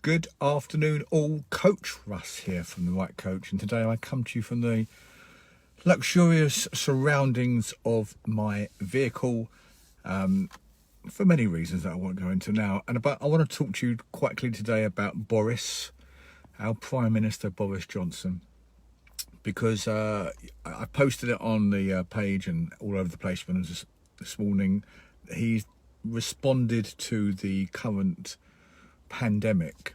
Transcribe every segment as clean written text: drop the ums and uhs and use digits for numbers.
Good afternoon all, Coach Russ here from The Right Coach, and today I come to you from the luxurious surroundings of my vehicle for many reasons that I won't go into now. I want to talk to you quite clearly today about Boris, our Prime Minister Boris Johnson, because I posted it on the page and all over the place this morning. He's responded to the current pandemic,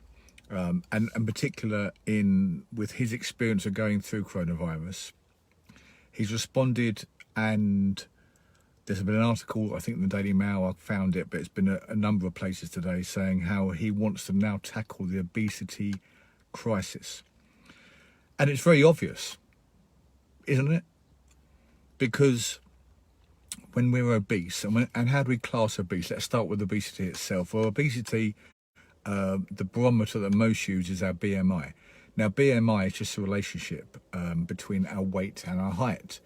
and in particular with his experience of going through coronavirus. He's responded, and there's been an article, I think in the Daily Mail, I found it, but it's been a number of places today, saying how he wants to now tackle the obesity crisis. And it's very obvious, isn't it? Because when we're obese, and how do we class obese? Let's start with obesity itself. Well, obesity, the barometer that most use is our BMI. Now, BMI is just a relationship between our weight and our height.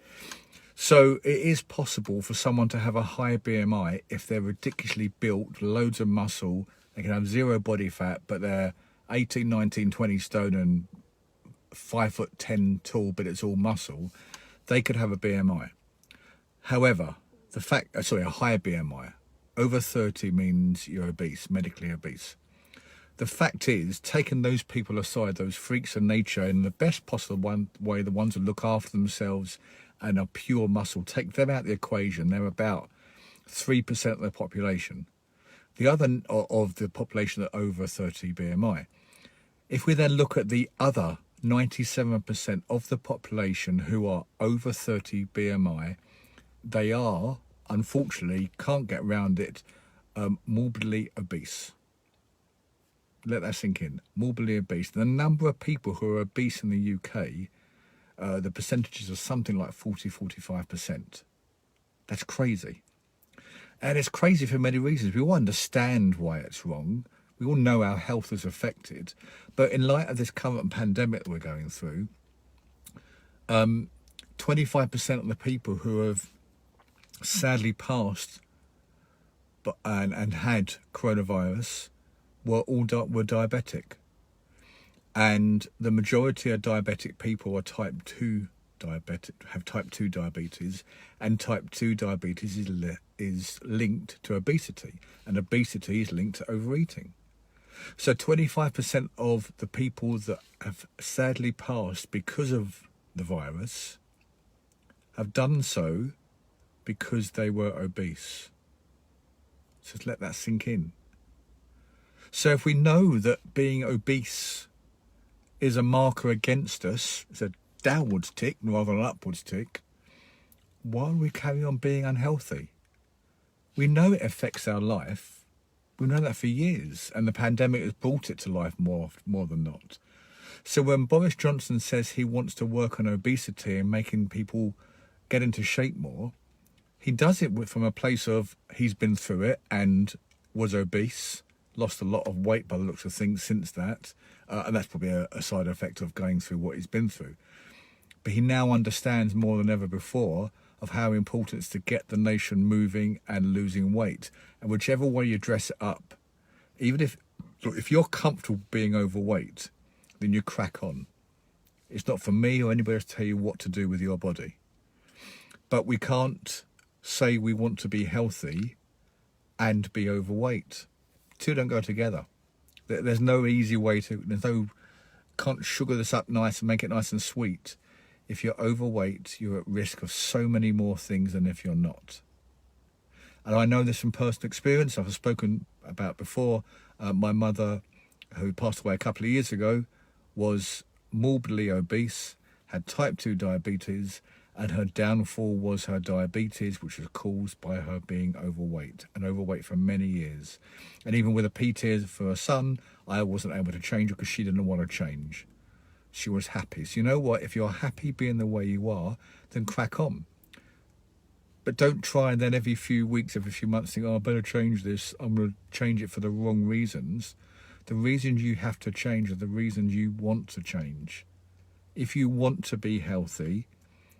So it is possible for someone to have a high BMI if they're ridiculously built, loads of muscle. They can have zero body fat, but they're 18, 19, 20 stone and 5'10" tall, but it's all muscle. They could have a BMI. However, a high BMI. Over 30 means you're obese, medically obese. The fact is, taking those people aside, those freaks of nature, in the best possible way, the ones that look after themselves and are pure muscle, take them out of the equation. They're about 3% of the population. The other of the population are over 30 BMI. If we then look at the other 97% of the population who are over 30 BMI, they are, unfortunately, can't get around it, morbidly obese. Let that sink in. Morbidly obese. The number of people who are obese in the UK, the percentages are something like 40-45%. That's crazy. And it's crazy for many reasons. We all understand why it's wrong. We all know our health is affected. But in light of this current pandemic that we're going through, 25% of the people who have sadly passed and had coronavirus were diabetic, and the majority of diabetic people are type 2 diabetic, have type 2 diabetes, and type 2 diabetes is linked to obesity, and obesity is linked to overeating. So 25% of the people that have sadly passed because of the virus have done so because they were obese. So let that sink in. So if we know that being obese is a marker against us, it's a downwards tick rather than an upwards tick, why do we carry on being unhealthy? We know it affects our life. We've known that for years, and the pandemic has brought it to life more than not. So when Boris Johnson says he wants to work on obesity and making people get into shape more, he does it from a place of he's been through it and was obese, lost a lot of weight by the looks of things since that, and that's probably a side effect of going through what he's been through. But he now understands more than ever before of how important it is to get the nation moving and losing weight. And whichever way you dress it up, even if you're comfortable being overweight, then you crack on. It's not for me or anybody to tell you what to do with your body. But we can't say we want to be healthy and be overweight. Two don't go together. There's no easy way can't sugar this up nice and make it nice and sweet. If you're overweight, you're at risk of so many more things than if you're not. And I know this from personal experience. I've spoken about before. My mother, who passed away a couple of years ago, was morbidly obese, had type 2 diabetes, and her downfall was her diabetes, which was caused by her being overweight, and overweight for many years. And even with a PT for her son, I wasn't able to change her because she didn't want to change. She was happy. So you know what? If you're happy being the way you are, then crack on. But don't try and then every few weeks, every few months think, I better change this. I'm going to change it for the wrong reasons. The reasons you have to change are the reasons you want to change. If you want to be healthy,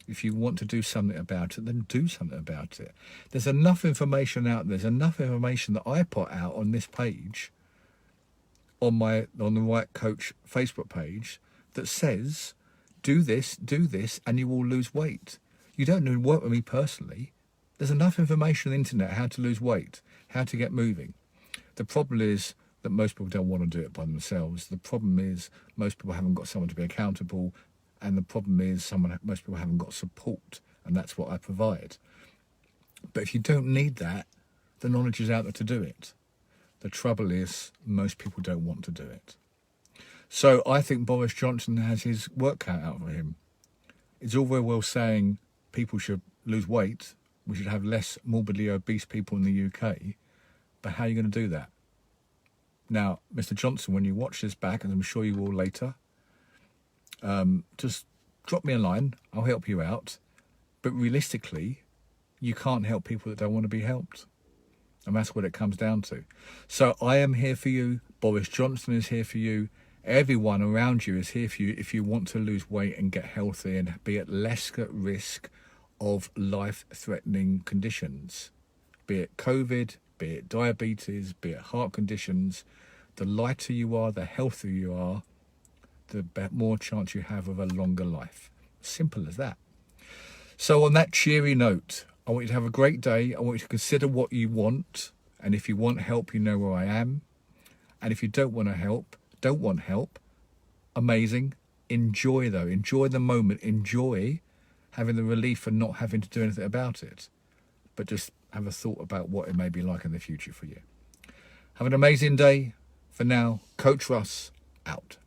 if you want to do something about it, then do something about it. There's enough information out there. There's enough information that I put out on this page on the Right Coach Facebook page that says, do this, and you will lose weight. You don't need to work with me personally. There's enough information on the internet how to lose weight, how to get moving. The problem is that most people don't want to do it by themselves. The problem is most people haven't got someone to be accountable, and the problem is most people haven't got support, and that's what I provide. But if you don't need that, the knowledge is out there to do it. The trouble is most people don't want to do it. So I think Boris Johnson has his work cut out for him. It's all very well saying people should lose weight, we should have less morbidly obese people in the UK, but how are you going to do that? Now, Mr. Johnson, when you watch this back, and I'm sure you will later, just drop me a line, I'll help you out. But realistically, you can't help people that don't want to be helped. And that's what it comes down to. So I am here for you. Boris Johnson is here for you. Everyone around you is here for you if you want to lose weight and get healthy and be at less at risk of life-threatening conditions. Be it COVID, be it diabetes, be it heart conditions. The lighter you are, the healthier you are, the more chance you have of a longer life. Simple as that. So on that cheery note, I want you to have a great day. I want you to consider what you want. And if you want help, you know where I am. And if you don't want help, amazing. Enjoy though. Enjoy the moment. Enjoy having the relief and not having to do anything about it. But just have a thought about what it may be like in the future for you. Have an amazing day. For now, Coach Russ out.